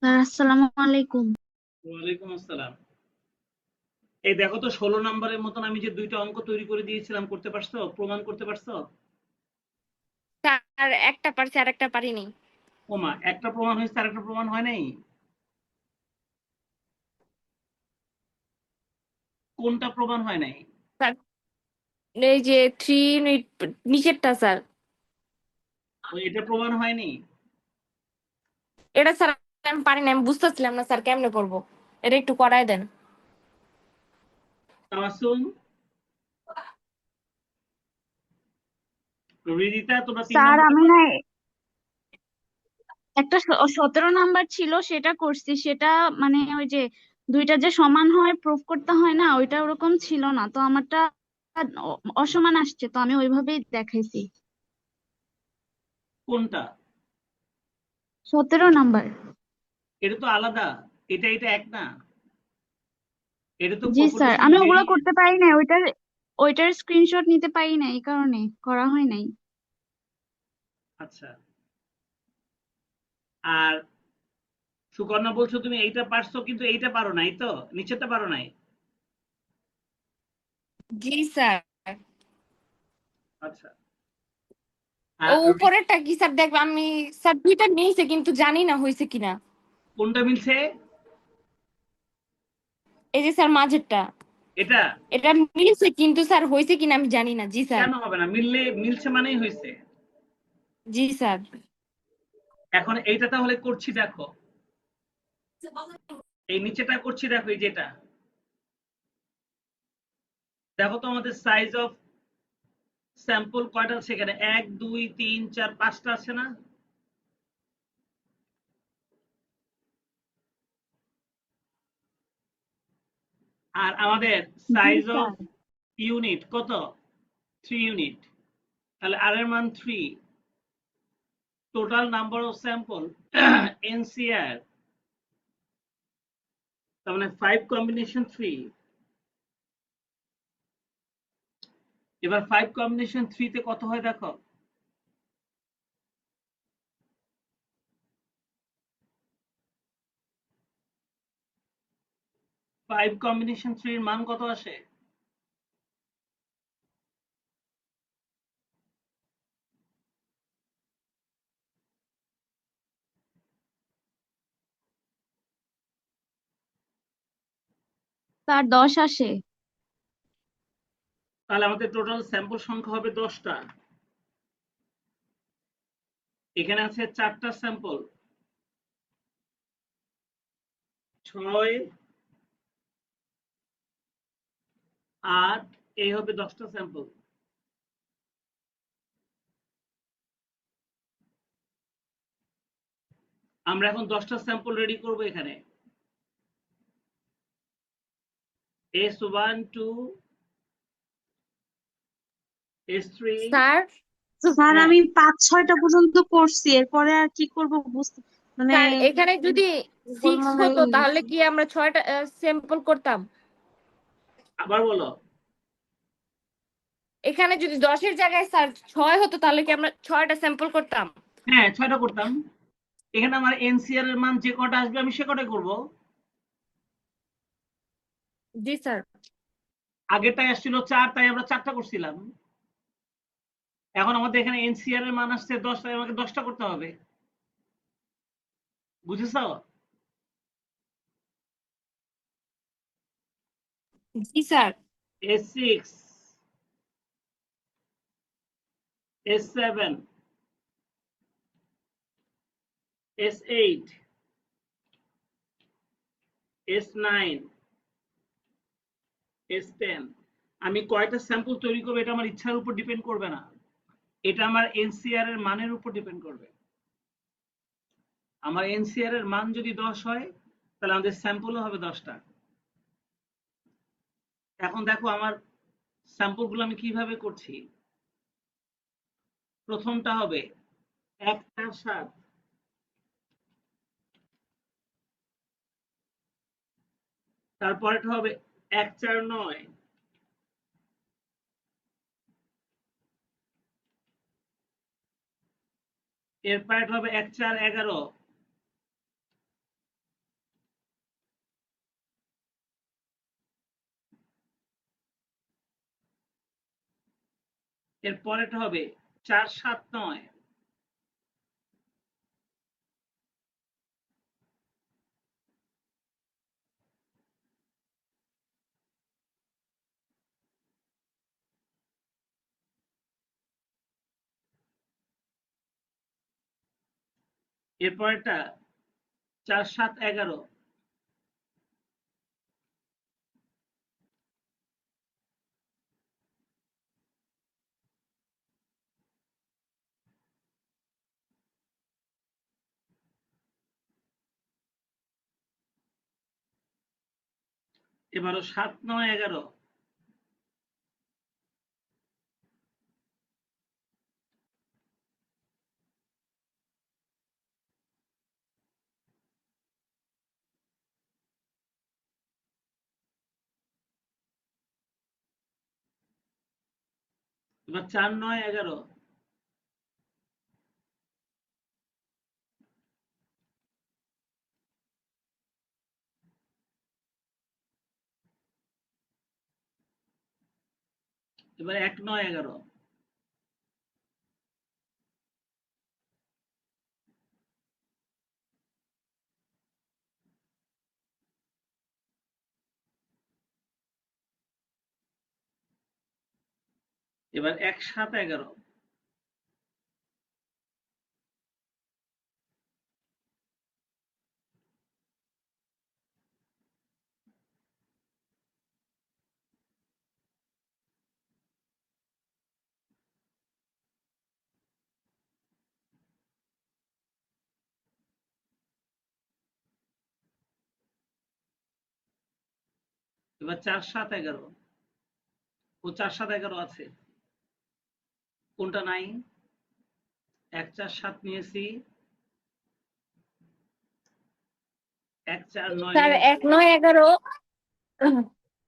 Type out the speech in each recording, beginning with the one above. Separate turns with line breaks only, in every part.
আসসালামু আলাইকুম।
ওয়ালাইকুম আসসালাম। এই দেখো তো 16 নম্বরের মতন আমি যে দুইটা অঙ্ক তৈরি করে দিয়েছিলাম, করতে পারছো? প্রমাণ করতে পারছো?
স্যার একটা পারছি আর একটা পারিনি।
ওমা, একটা প্রমাণ হয়েছে আর একটা প্রমাণ হয় নাই? কোনটা প্রমাণ হয় নাই?
স্যার এই যে 3 ইউনিট নিচেরটা স্যার।
ওই এটা প্রমাণ হয়নি?
এটা স্যার আমি পারি না, আমি বুঝতেছিলাম না স্যার কেমনে করবো। এটা একটু করায় দেন।
তামাসুম, রিদিতা, তোমরা তিন
স্যার
নম্বরটা
আমি না
পারো?
একটা 17 নাম্বার ছিল সেটা করছি, সেটা মানে ওই যে দুইটা যে সমান হয় প্রুফ করতে হয় না, ওইটা ওরকম ছিল না তো আমারটা অসমান আসছে, তো আমি ওইভাবেই দেখাইছি।
কোনটা?
17 নাম্বার।
এটা তো আলাদা। এটা এটা এক না। এটা তো
জি স্যার,
পপুলেশন
আমি ওগুলো
ভেরিয়েন্স।
করতে পারি না, ওইটার ওইটার স্ক্রিনশট নিতে পারি না, এই কারণে করা হয় নাই।
আচ্ছা। আর সুকন্যা, বলছো তুমি এইটা পারছো কিন্তু এইটা পারো নাই, তো নিচেরটা পারো নাই।
জি স্যার।
আচ্ছা।
ও
আর
উপরেরটা কি স্যার দেখবে আমি। স্যার দুইটা নিয়েছে কিন্তু জানি না হয়েছে কিনা।
কোনটা মিলছে?
এই যে স্যার মাঝেরটা।
এটা?
এটা মিলছে কিন্তু স্যার হয়েছে কিনা আমি জানি না। জি স্যার।
কেন হবে না? মিললে মিলছে মানেই হয়েছে।
জি স্যার।
এখন এইটা তাহলে করছি, দেখো। এই নিচেটা করছি, দেখো, এই যেটা। দেখো তো আমাদের সাইজ অফ স্যাম্পল কয়টা আছে এখানে? 1 2 3 4 5টা আছে না? আর আমাদের
জি
সাইজ অফ
স্যার।
ইউনিট কত? 3 ইউনিট। তাহলে আর এর মান 3। Total number of sample NCR, তার মানে 5 কম্বিনেশন 3। এবার 5 কম্বিনেশন 3 তে কত হয় দেখো। ফাইভ কম্বিনেশন 3 এর মান কত আসে?
স্যার 10 আসে।
তাহলে আমাদের টোটাল স্যাম্পল সংখ্যা হবে 10টা। এখানে আছে 4টা স্যাম্পল, 6 8, এই হবে 10টা স্যাম্পল। আমরা এখন 10টা স্যাম্পল রেডি করব এখানে। S1 2 S3।
স্যার
স্যার
হ্যাঁ,
আমি 5-6টা পর্যন্ত করছি, এরপরে আর কি করব বুঝতে মানে
স্যার এখানে যদি সিক্স
গোলমাল হয়ে
হতো তাহলে
গেছে।
কি আমরা 6টা স্যাম্পল করতাম?
আবার বলো।
এখানে যদি 10-এর জায়গায় স্যার 6 হতো তাহলে কি আমরা 6টা স্যাম্পল করতাম?
হ্যাঁ, 6টা করতাম। এখানে আমার এনসিআর এর মান যে কটা আসবে আমি সে কটাই করব।
জি স্যার।
আগেরটাই আসছিল 4, তাই আমরা 4টা করছিলাম। এখন আমাদের এখানে এনসিআর এর মান আসছে 10, তাই আমাকে 10টা করতে হবে। বুঝেছো?
জি sir.
S6, S7, S8, S9, S10। আমি কয়টা স্যাম্পল তৈরি করবো এটা আমার ইচ্ছার উপর ডিপেন্ড করবে না। এটা আমার এনসিআর এর মানের উপর ডিপেন্ড করবে। আমার এনসিআর এর মান যদি 10 হয়, তাহলে আমাদের স্যাম্পলও হবে 10টা। এখন দেখো আমার স্যাম্পল গুলো আমি কিভাবে করছি। প্রথমটা হবে 1 4 7, তারপরেটা হবে 1 4 9, এরপরেটা হবে 1 4 11, এর পরেরটা হবে 4 7 9। এর পরেরটা 4 7 11। এবারও 7 9 11। এবার 4 9 11। এবার 1 9 11। এবার 1 7 11। এবার 4 7 11। ও 4 7 11 আছে, কোনটা নাই? 1 4 7 নিয়েছি, 1 4 9
স্যার
নিয়েছি।
1 9 11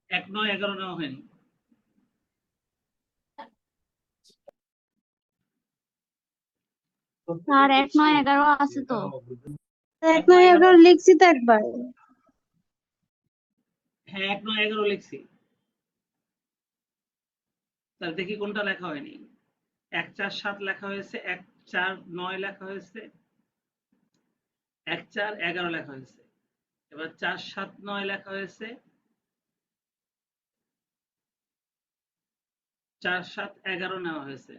1 9 11 নেওয়া হয়নি।
স্যার 1 9 11 আছে তো।
1
1
9
9 11।
11 লিখছি তো একবার।
হ্যাঁ 1 9 11 লিখছি। তাহলে দেখি কোনটা লেখা হয়নি। 1 4 7 লেখা হয়েছে, 1 4 9 লেখা হয়েছে, 1 4 11 লেখা হয়েছে। এবার 4 7 9 লেখা হয়েছে, 4 7 11 নেওয়া হয়েছে।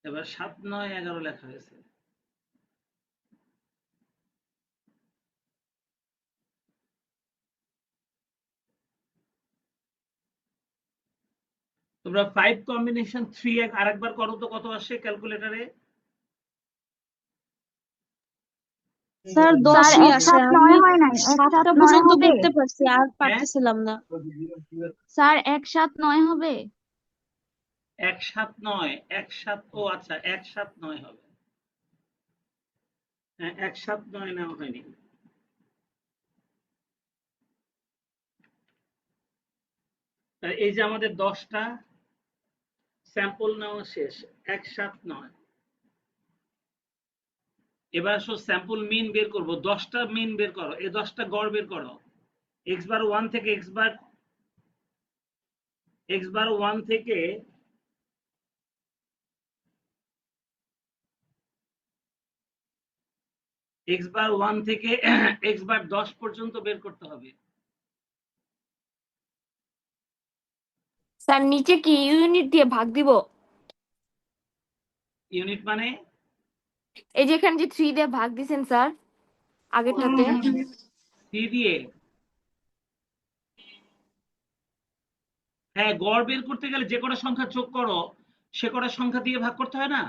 এবার 7 9 11 লেখা হয়েছে। তোমরা 5 কম্বিনেশন 3 আরেকবার করো তো, কত আসে ক্যালকুলেটরে?
স্যার
স্যার
10ই
1
আসে,
7
আমি
9 হয় নাই, 1 7
7টা
9
পর্যন্ত
হবে।
করতে পারছি, আর
হ্যাঁ
পারতেছিলাম না।
স্যার 1 7 9 হবে।
1 7 9 1 7, ও আচ্ছা 1 7 9 হবে। হ্যাঁ 1 7 9 নেওয়া হয়নি। তাহলে এই যে আমাদের 10টা স্যাম্পল নেওয়া শেষ, 1 7 9। এবার আসো স্যাম্পল মিন বের করবো। 10টা মিন বের করো, এই 10টা গড় বের করো। x বার 1 থেকে x বার 1 থেকে x বার 1 থেকে x বার 10 পর্যন্ত বের করতে হবে।
স্যার নিচে কি ইউনিট দিয়ে ভাগ দিব?
ইউনিট মানে?
এই যে এখানে যে 3 দিয়ে ভাগ দিছেন স্যার আগেরটাতে।
c দিয়ে? হ্যাঁ, গড় বের করতে গেলে যে কটা সংখ্যা যোগ করো সে কটা সংখ্যা দিয়ে ভাগ করতে হয় না?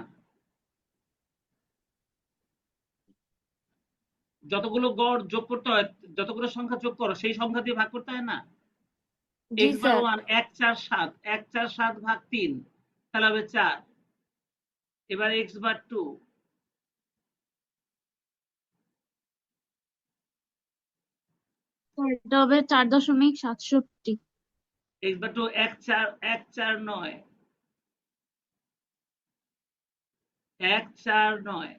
যতগুলো গড় যোগ করতে হয়, যতগুলো সংখ্যা যোগ করো সেই সংখ্যা দিয়ে ভাগ করতে হয় না?
জি
x বার
স্যার।
1 1 4 7, 1 4 7 ভাগ 3, তাহলে হবে 4। এবার x বার 2,
স্যার এটা হবে 4.67।
x বার 2 1 4 1 4 9, 1 4 9।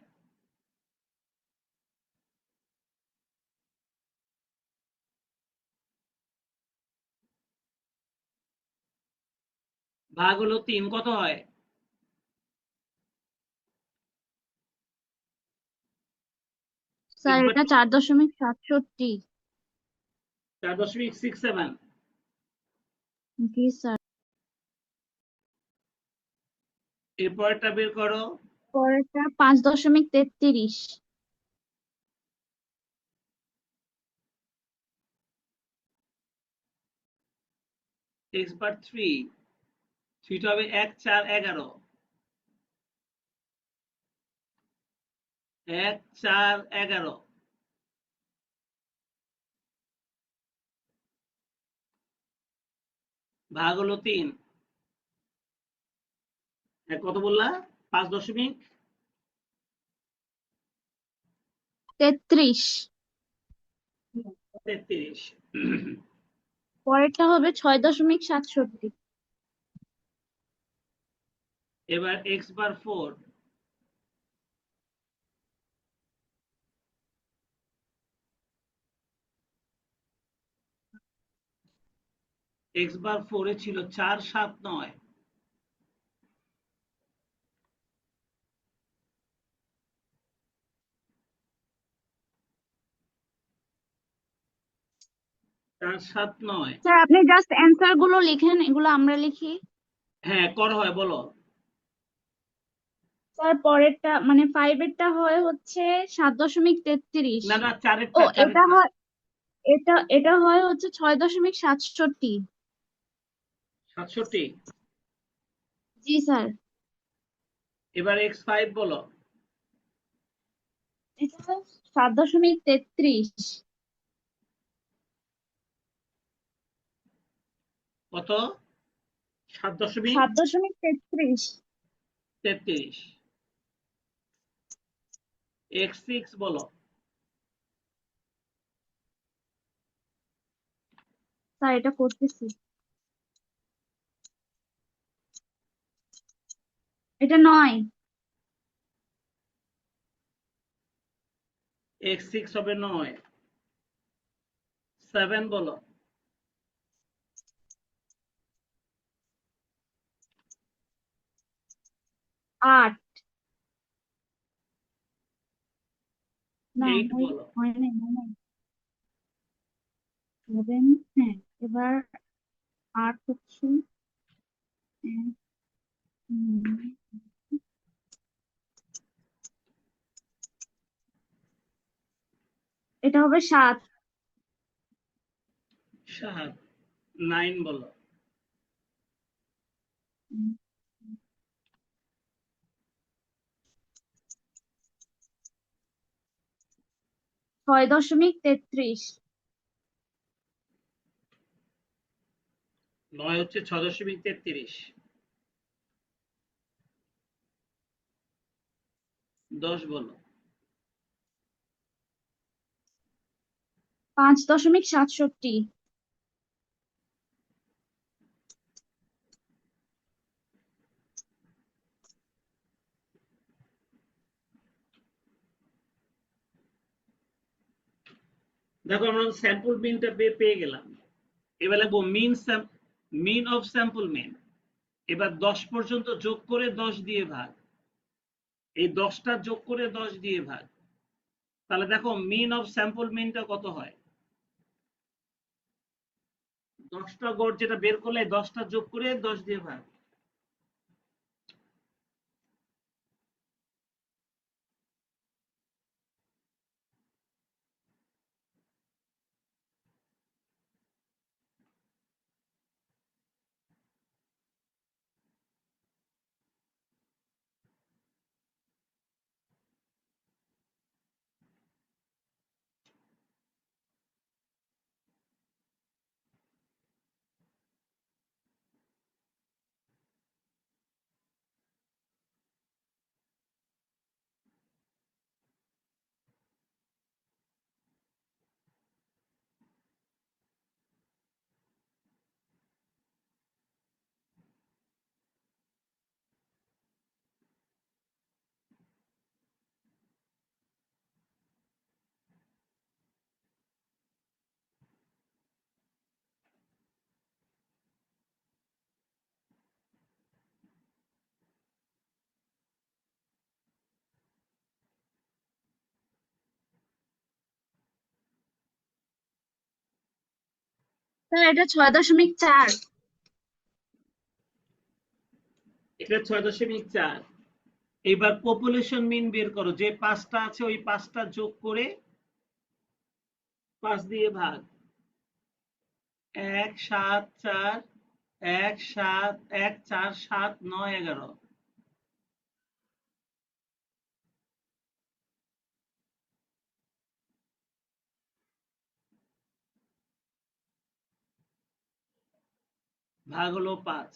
ভাগ হলো 3 কত হয়?
স্যার
একবার
এটা 4.67।
4.67।
জি স্যার।
এরপরটা বের করো।
পরেরটা 5.33।
x বার 3, 3টা হবে 1 4 11, 1 4 11 ভাগ হলো 3। কত বললা?
33।
5.33।
পরেরটা হবে 6.67।
এবার x বার 4, x বার 4 এ ছিল 4 7 9, চার সাত নয়।
স্যার আপনি জাস্ট অ্যান্সার গুলো লিখেন, এগুলো আমরা লিখি।
হ্যাঁ কর হয়, বলো।
স্যার পরেরটা মানে 5 এরটা হয় হচ্ছে 7.33।
না না,
ও
চারেরটা
এটা
চারেরটা
হয়, এটা হয় হচ্ছে 6.67।
67।
জি স্যার।
এবার x5 বলো।
এটা 7.33।
কত? 7.33।
7.33।
x6 বলো।
স্যার এটা করতেছি। এটা 9।
x6 হবে 9। 7 বলো।
8। না
8
ওই
বলো।
হয় নাই, হয় নাই। 7। হ্যাঁ, এবার 8 হচ্ছে এক, এটা হবে 7।
7। 9 বলো।
6.33।
9 হচ্ছে 6.33। 10 বলো।
5.67।
দেখো আমরা স্যাম্পল মিনটা পেয়ে গেলাম। এবার লিখবো মিন অফ স্যাম্পল মিন। এবার 10 পর্যন্ত যোগ করে 10 দিয়ে ভাগ। এই 10টা যোগ করে 10 দিয়ে ভাগ। তাহলে দেখো মিন অফ স্যাম্পল মিনটা কত হয়। 10টা গড় যেটা বের করলে 10টা যোগ করে 10 দিয়ে ভাগ।
স্যার এটা 6.4।
এটা 6.4। এইবার পপুলেশন মিন বের করো, যে 5টা আছে ওই 5টা যোগ করে 5 দিয়ে ভাগ। 1 7 4 1 7 1 4 7 9 11 ভাগ হলো 5।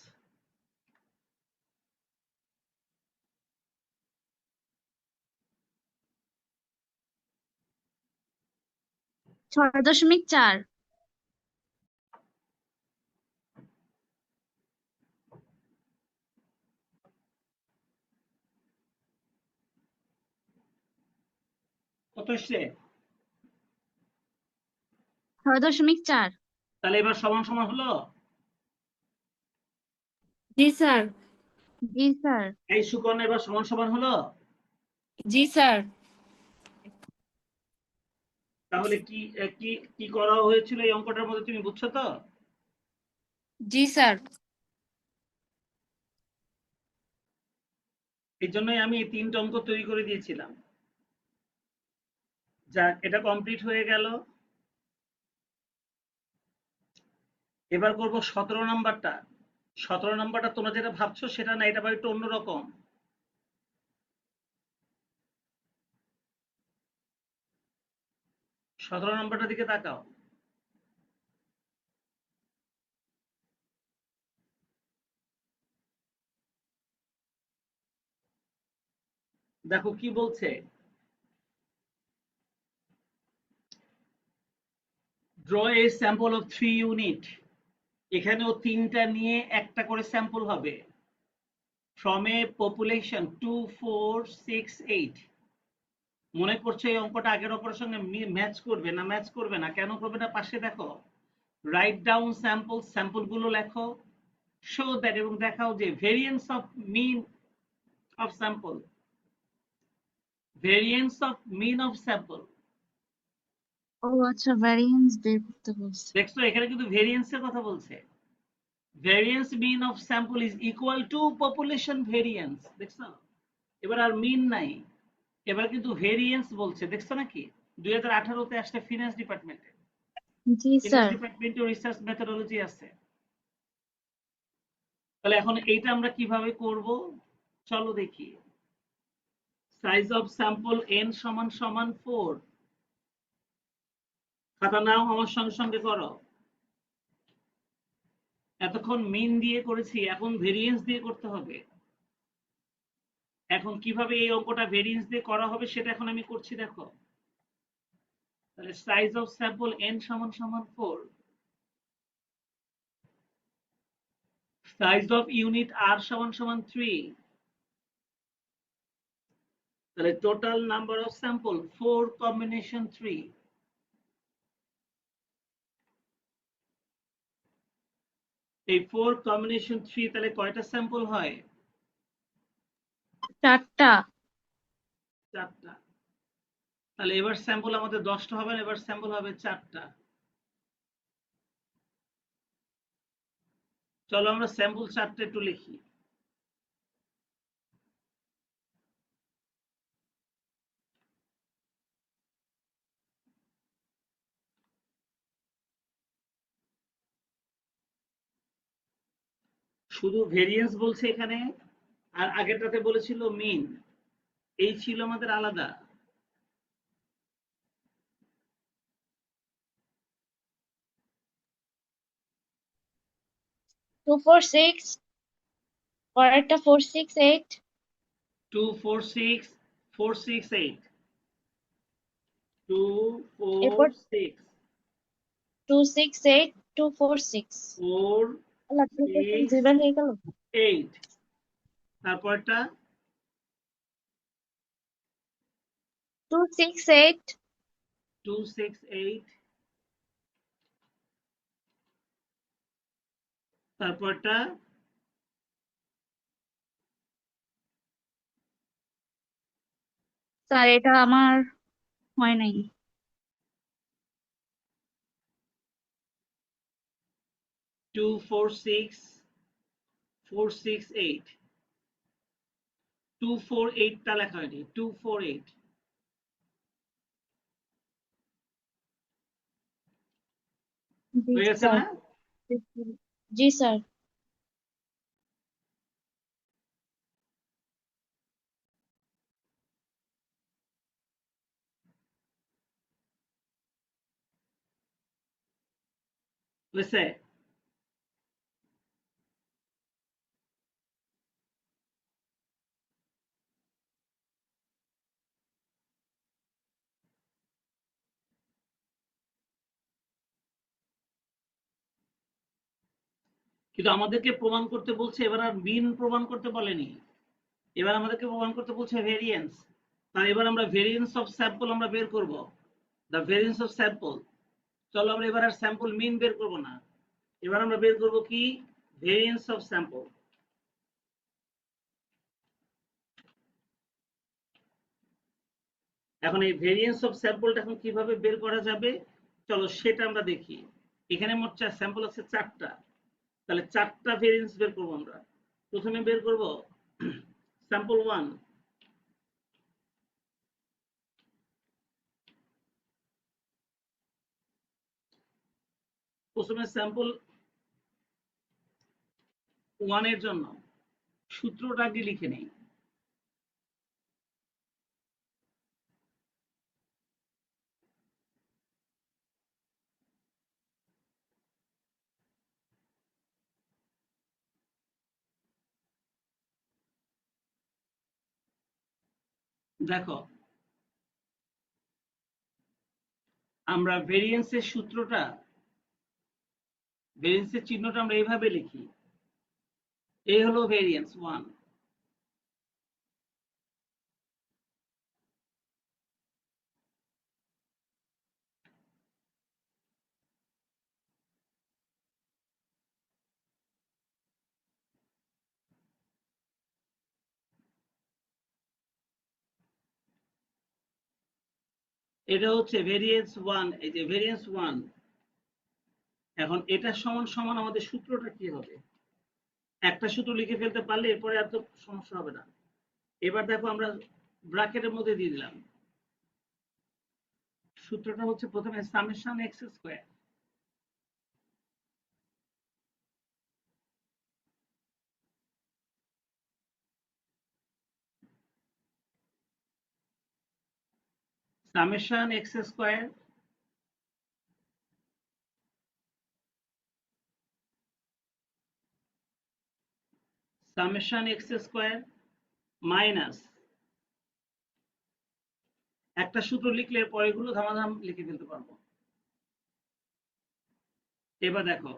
6.4।
কত এসছে?
6.4।
তাহলে এবার সমান সমান হলো।
জি স্যার।
জি স্যার।
এই সুকন্যা এবার সমান সমান হলো।
জি স্যার।
তাহলে কি কি কি করা হয়েছিল এই অঙ্কটার মধ্যে তুমি বুঝছো তো?
জি স্যার।
এই জন্যই আমি এই 3টা অঙ্ক তৈরি করে দিয়েছিলাম। যাক, এটা কমপ্লিট হয়ে গেল। এবার করব 17 নাম্বারটা। 17 নাম্বারটা তোমরা যেটা ভাবছো সেটা না, এটা আবার একটু অন্যরকম। সতেরো নম্বরটার দিকে তাকাও। দেখো কি বলছে। Draw A sample of 3 unit. এখানেও 3টা নিয়ে একটা করে স্যাম্পল হবে। From a population 2 4 6 8। মনে করছো এই অঙ্কটা আগের অঙ্কের সঙ্গে ম্যাচ করবে না? ম্যাচ করবে না, কেন করবে না? পাশে দেখো, রাইট ডাউন স্যাম্পল, স্যাম্পল গুলো লেখো। শো দ্যাট, এবং দেখাও যে variance of mean of sample, variance of mean of sample.
ও আচ্ছা, ভ্যারিয়েন্স বের করতে বলছে।
দেখছো এখানে কিন্তু ভেরিয়েন্সের কথা বলছে। Variance mean of sample is equal to population variance. দেখছো, এবার আর মিন নাই, এবার কিন্তু ভেরিয়েন্স বলছে। দেখছো নাকি? 2018-তে আসছে ফিনান্স ডিপার্টমেন্টে।
জি
ফিনান্স
স্যার।
ডিপার্টমেন্টে রিসার্চ মেথোডোলজি আছে। তাহলে এখন এইটা আমরা কিভাবে করব, চলো দেখি। সাইজ অফ স্যাম্পল n সমান সমান 4। খাতা নাও, আমার সঙ্গে সঙ্গে করো। এতক্ষণ মিন দিয়ে করেছি, এখন ভেরিয়েন্স দিয়ে করতে হবে। এখন কিভাবে এই অঙ্কটা ভেরিয়েন্স দিয়ে করা হবে সেটা এখন আমি করছি, দেখো। তাহলে সাইজ অফ স্যাম্পল n সমান সমান 4। সাইজ অফ ইউনিট r সমান সমান 3। তাহলে total number of sample 4 combination 3। এই 4 কম্বিনেশন 3 তাহলে কয়টা স্যাম্পল হয়?
4টা।
4টা। তাহলে এবার স্যাম্পল আমাদের 10টা হবে না, এবার স্যাম্পল হবে 4টা। চলো আমরা স্যাম্পল 4টা একটু লিখি। শুধু ভেরিয়েন্স বলছে এখানে, আর আগেরটাতে বলেছিল মিন। এই ছিল আমাদের আলাদা।
2 4 6, পরেরটা 4 6 8।
2 4 6 4 6 8। 2
এরপর
4 6
2 6 8 2 4 6।
4
আল্লাহ, 2 4 6
6
দুইবার হয়ে গেল।
8। তারপরটা
2 6 8।
2 6 8। তারপরটা
স্যার এটা আমার হয় নাই।
246 248 টা লেখা হয়নি 248
জি
হয়ে গেছে
স্যার।
না?
জি স্যার।
হয়েছে? কিন্তু আমাদেরকে প্রমাণ করতে বলছে, এবার আর মিন প্রমাণ করতে বলেনি, এবার আমাদেরকে প্রমাণ করতে বলছে ভেরিয়েন্স। তাহলে এবার আমরা ভেরিয়েন্স অফ স্যাম্পল আমরা বের করব, দ্য ভেরিয়েন্স অফ স্যাম্পল। চলো আমরা এবার আর স্যাম্পল মিন বের করব না, এবার আমরা বের করব কি, ভেরিয়েন্স অফ স্যাম্পল। এখন এই ভেরিয়েন্স অফ স্যাম্পলটা এখন কিভাবে বের করা যাবে, চলো সেটা আমরা দেখি। এখানে মোট স্যাম্পল আছে 4টা, তাহলে 4টা ভেরিয়েন্স বের করব আমরা। প্রথমে বের করব স্যাম্পল 1। প্রথমে স্যাম্পল 1 এর জন্য সূত্রটা আগে লিখে নেই। দেখো আমরা ভেরিয়েন্সের সূত্রটা, ভেরিয়েন্সের চিহ্নটা আমরা এইভাবে লিখি, এই হলো ভেরিয়েন্স 1। এটা হচ্ছে ভেরিয়েন্স 1, এই যে ভেরিয়েন্স 1। এখন এটা সমান সমান আমাদের সূত্রটা কি হবে, একটা সূত্র লিখে ফেলতে পারলে এরপরে আর তো সমস্যা হবে না। এবার দেখো আমরা ব্র্যাকেটের মধ্যে দিয়ে দিলাম, সূত্রটা হচ্ছে প্রথমে summation x square, summation x square summation x square minus, একটা সূত্র লিখলে পরেগুলো ধামাধাম লিখে ফেলতে পারবো। এবার দেখো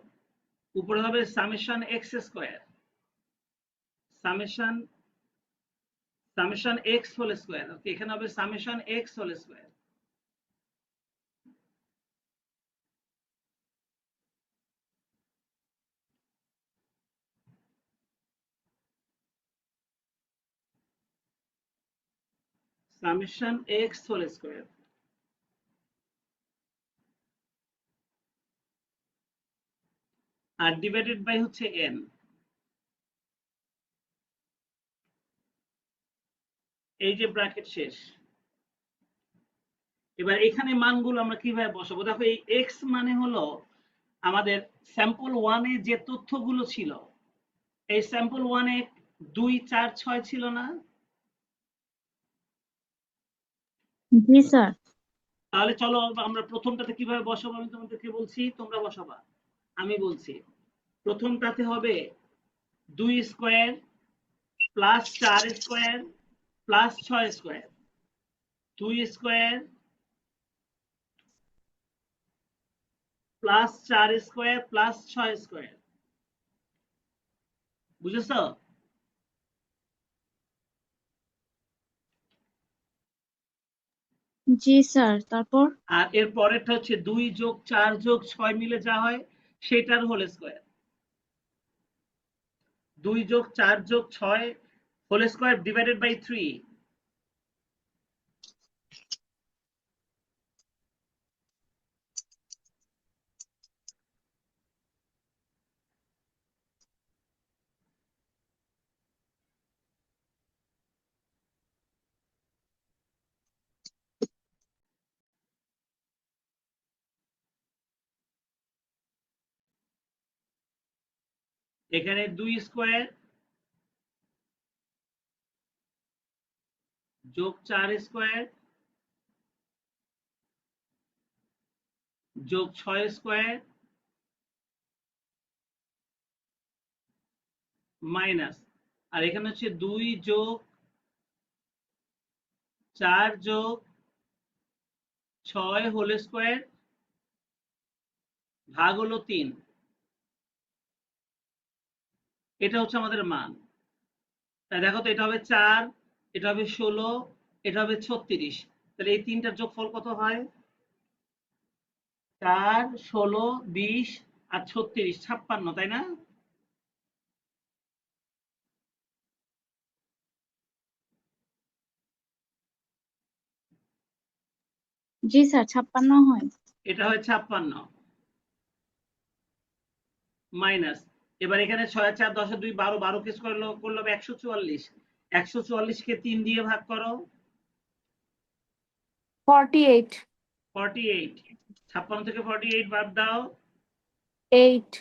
উপরে হবে summation x square, summation summation x whole square, এখানে হবে summation x whole square. Summation x whole square আর ডিভাইডেড বাই হচ্ছে এন। এই যে ব্র্যাকেট শেষ। এবার এখানে মানগুলো আমরা কিভাবে বসাবো, দেখো এই এক্স মানে হলো আমাদের স্যাম্পল 1 এ যে তথ্যগুলো ছিল, এই স্যাম্পল 1 এ 2 4 6 ছিল না,
জি স্যার।
তাহলে চলো আমরা প্রথমটাতে কিভাবে বসাবো আমি তোমাদেরকে বলছি, তোমরা বসাবা। আমি বলছি প্রথমটাতে হবে 2 square plus 4 square plus 6 square, 2 square plus 4 square plus 6 square. বুঝেছো?
জি স্যার। তারপর?
আর এর পরেরটা হচ্ছে 2 যোগ 4 যোগ 6 মিলে যা হয় সেটার হোল স্কয়ার, 2 যোগ 4 যোগ 6 হোল স্কয়ার ডিভাইডেড বাই 3। এখানে 2 স্কোয়ার যোগ 4 স্কোয়ার যোগ 6 স্কোয়ার মাইনাস, আর এখানে হচ্ছে 2 যোগ 4 যোগ 6 হোল স্কোয়ার ভাগ হলো 3। এটা হচ্ছে আমাদের মান। তাই দেখো তো, এটা হবে 4, এটা হবে 16, এটা হবে 36। তাহলে এই তিনটার যোগফল কত হয়? 4, 16, 20 আর 36, 56, তাই না?
জি স্যার, 56 হয়।
এটা হয় 56 মাইনাস, এবার এখানে 6 4 10 2 12, 12 কে স্কয়ার করলে হবে 144। 144 কে 3 দিয়ে ভাগ করো,
48
48। 56 থেকে 48 বাদ দাও,
8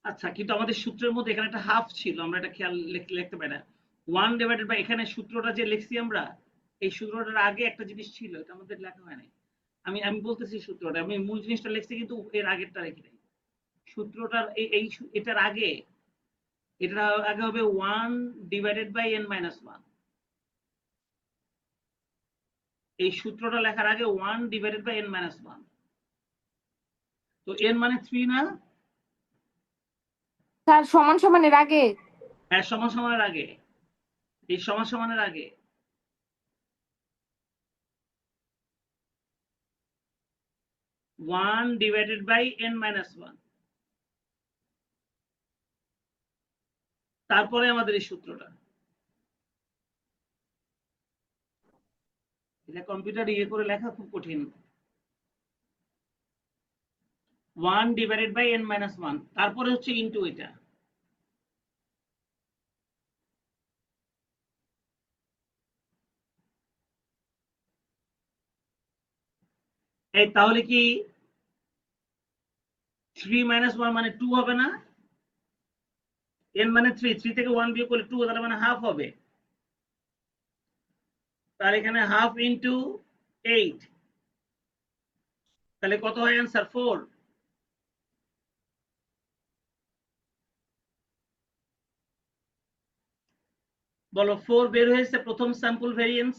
আচ্ছা। কিন্তু আমাদের সূত্রের মধ্যে এখানে একটা হাফ ছিল, আমরা এটা খেয়াল লিখতে পারি না। 1 ডিভাইডেড বাই, এখানে সূত্রটা যে লিখছি আমরা, এই সূত্রটার আগে একটা জিনিস ছিল, এটা আমাদের লেখা হয় নাই। আমি আমি বলতেছি সূত্রটা, আমি মূল জিনিসটা লিখছি কিন্তু এর আগেরটা লিখি নাই। সূত্রটার এটার আগে, এটা আগে হবে 1 ডিভাইডেড বাই n মাইনাস 1। এই সূত্রটা লেখার আগে 1 ডিভাইডেড বাই n মাইনাস 1। তো n মানে 3 না?
স্যার সমান সমানের আগে।
হ্যাঁ, সমান সমানের আগে। এই সমান সমানের আগে 1 ডিভাইডেড বাই n মাইনাস 1, তারপরে আমাদের এই সূত্রটা। এটা কম্পিউটার ইয়ে করে লেখা খুব কঠিন। 1 ডিভাইডেড বাই n মাইনাস 1, তারপরে হচ্ছে ইনটু এটা। এই তাহলে কি 3 মাইনাস 1 মানে 2 হবে না? n মানে 3, 3 থেকে 1 বিয়োগ করলে 2, তাহলে মানে হাফ হবে। তার এখানে হাফ ইনটু 8, তাহলে কত হয় অ্যান্সার? 4। বলো, 4 বের হয়েছে প্রথম স্যাম্পল ভেরিয়েন্স।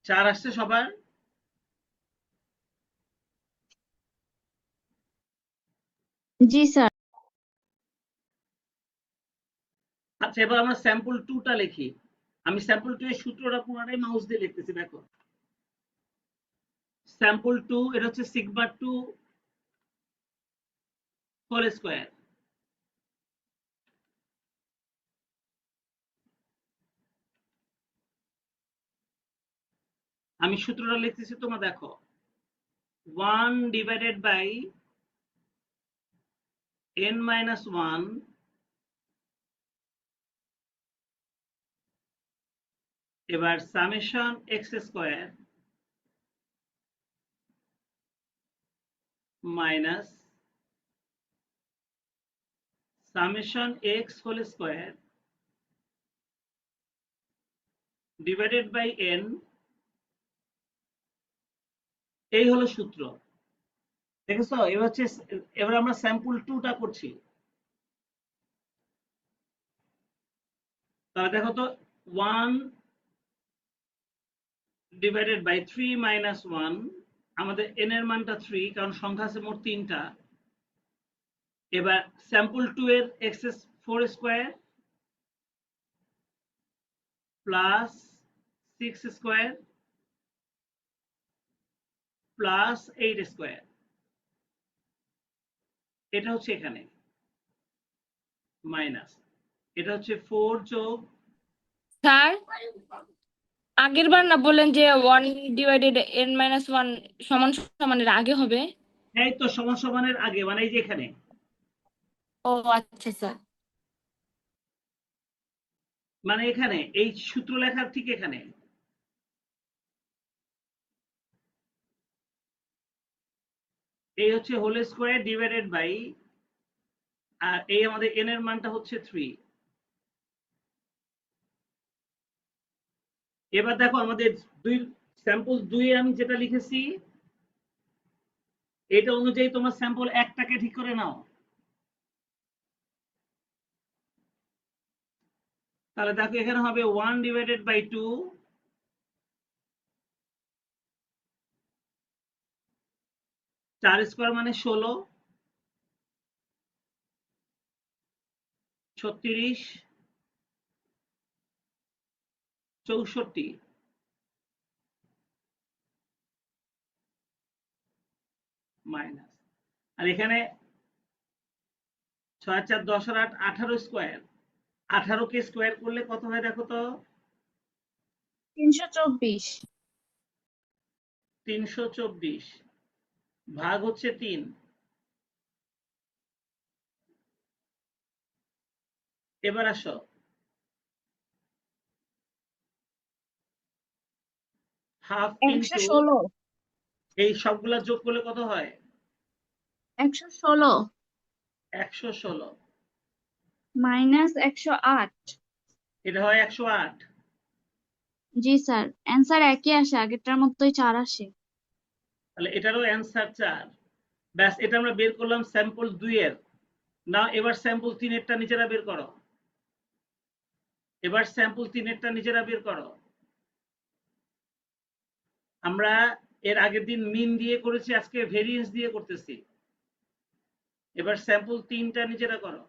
চার আসছে সবার?
জি স্যার।
আচ্ছা, এবার আমরা স্যাম্পল 2টা লিখি। আমি স্যাম্পল 2 এর সূত্রটা পুরোটাই মাউস দিয়ে লিখতেছি, দেখো। স্যাম্পল 2, এটা হচ্ছে সিগমা 2 হোল স্কয়ার। আমি সূত্রটা লিখতেছি, তোমরা দেখো। 1 ডিভাইডেড বাই n মাইনাস 1, এবার summation x square minus summation x whole square divided by n। এই হলো সূত্র, দেখেছো? এবার হচ্ছে, এবার আমরা স্যাম্পল 2টা করছি। তাহলে দেখো তো, 1 ডিভাইডেড বাই 3 মাইনাস 1, আমাদের n এর মানটা 3, কারণ সংখ্যা আছে মোট 3টা। এবার স্যাম্পল 2 এর x 4 square plus 6 square plus 8 square, এটা হচ্ছে এখানে মাইনাস, এটা হচ্ছে 4 যোগ।
স্যার আগের বার না বললেন যে 1/n-1 সমান সমানের আগে হবে?
এই তো সমান সমানের আগে, মানে এই যে এখানে,
ও আচ্ছা স্যার।
মানে এখানে এই সূত্র লেখার ঠিক এখানে। এই হচ্ছে হোল স্কোয়ার ডিভাইডেড বাই, আর এই আমাদের n এর মানটা হচ্ছে 3। এবার দেখো আমাদের দুই স্যাম্পল 2 এ আমি যেটা লিখেছি এটা অনুযায়ী তোমার স্যাম্পল 1টাকে ঠিক করে নাও। তাহলে দেখো এখানে হবে 1/2, 4 স্কোয়ার মানে 16, 36, 64 মাইনাস, আর এখানে 6 আর 4 10 আর 8 18 স্কোয়ার। 18 কে স্কোয়ার করলে কত হয় দেখো তো?
324।
324 ভাগ হচ্ছে 3। এবার আসো, হাফ
একশো
ইন্টু,
ষোলো
এই সবগুলা যোগ করলে কত হয়?
116
116।
মাইনাস 108।
এটা হয় 108।
জি স্যার, অ্যান্সার একই আসে, আগেরটার মতোই 4 আসে।
তাহলে এটারও অ্যান্সার 4। ব্যাস, এটা আমরা বের করলাম স্যাম্পল 2 এর। না এবার স্যাম্পল 3 এরটা নিজেরা বের করো। এবার স্যাম্পল 3 এরটা নিজেরা বের করো। আমরা এর আগের দিন মিন দিয়ে করেছি, আজকে ভেরিয়েন্স দিয়ে করতেছি। এবার স্যাম্পল 3টা নিজেরা করো।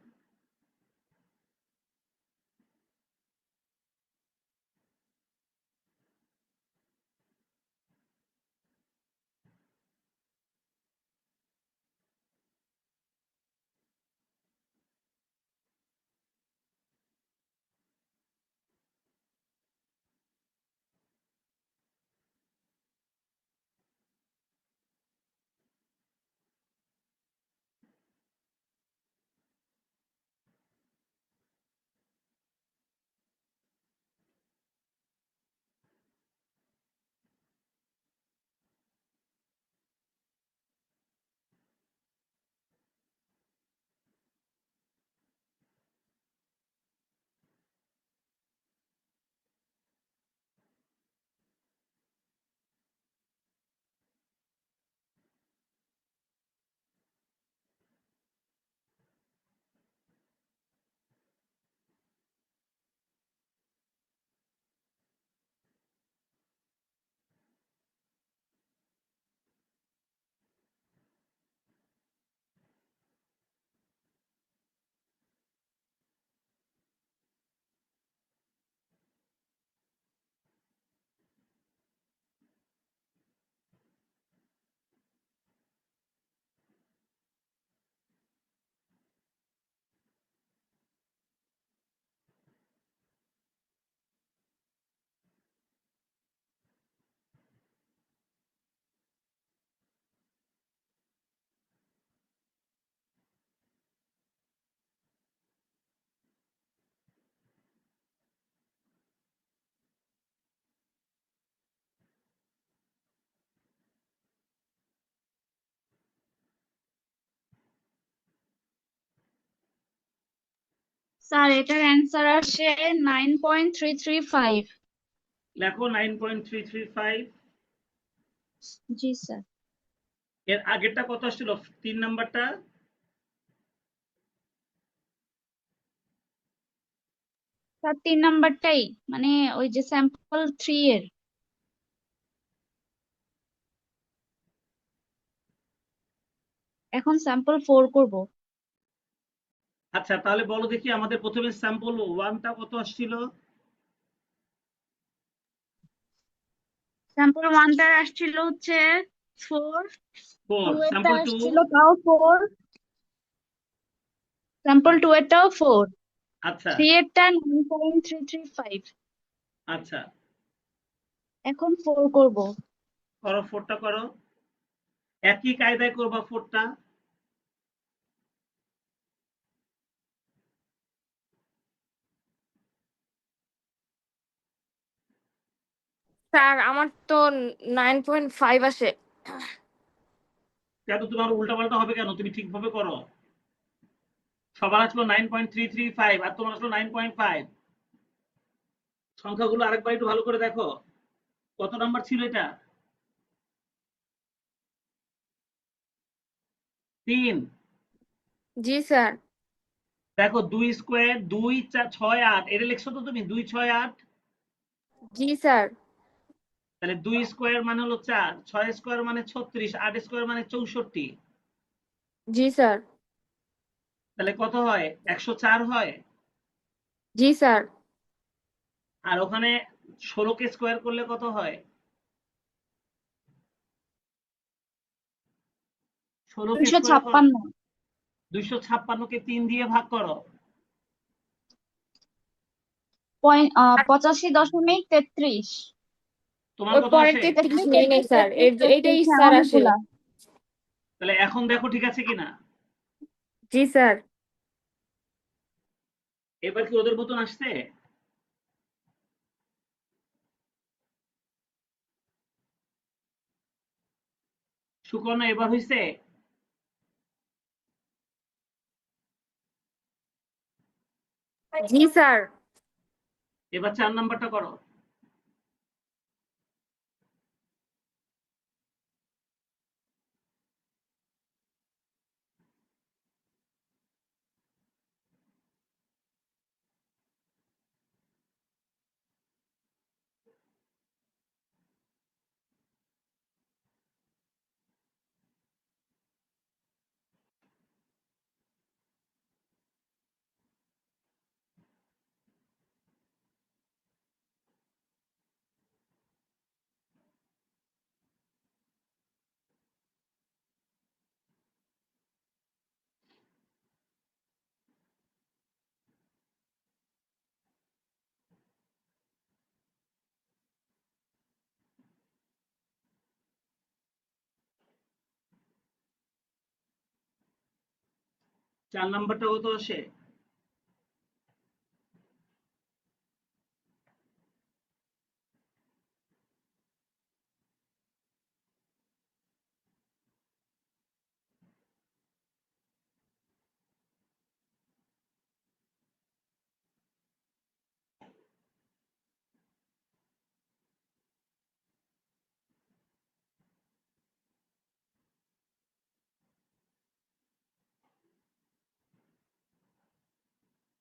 স্যার এটার অ্যান্সার আসে 9.335।
লেখো 9.335।
জি স্যার।
এর আগেরটা কত আসছিল? 3 নাম্বারটা
স্যার 3 নাম্বারটাই, মানে ওই যে স্যাম্পল 3 এর। এখন স্যাম্পল 4 করব।
আচ্ছা, তাহলে বলো দেখি আমাদের প্রথমে স্যাম্পল 1টা কত আসছিল?
স্যাম্পল 1টার আসছিল হচ্ছে 4,
4।
2 এরটা
স্যাম্পল 2?
আসছিল তাও 4, স্যাম্পল 2 এরটাও 4,
আচ্ছা
3 এরটা 9.335।
আচ্ছা।
এখন 4 করব।
করো, 4টা করো। একই কায়দায় করবা 4টা।
স্যার আমার তো 9.5 আসে।
কেন তোমার উল্টাপাল্টা হবে কেন? তুমি ঠিকভাবে করো। সবার আসলো 9.335 আর তোমার আসলো 9.5। সংখ্যাগুলো আরেকবার একটু ভালো করে দেখো, কত নাম্বার ছিল এটা? 3।
জি স্যার।
দেখো 2 স্কোয়ার 2 4 6 8, এটা লিখছো তো তুমি 2 6 8।
জি স্যার।
তাহলে 2 স্কোয়ার মানে হলো 4, 6 স্কোয়ার মানে 36, 8 স্কোয়ার মানে 64।
জি স্যার।
তাহলে কত হয়? 104 হয়।
জি স্যার।
আর ওখানে 16কে স্কোয়ার করলে কত হয়? 16কে স্কোয়ার করো।
256।
256কে 3 দিয়ে ভাগ করো।
85.33।
তোমার
ওই
কত
পরের
আসে?
33 নেই নাই স্যার, এইটাই
হ্যাঁ,
স্যার আসে।
অনেকগুলা।
তাহলে এখন দেখো ঠিক আছে কিনা।
জি স্যার।
এবার কি ওদের মতন আসছে? সুকন্যা এবার হইছে?
জি স্যার।
এবার 4 নাম্বারটা করো। চার নাম্বারটা কত আসে?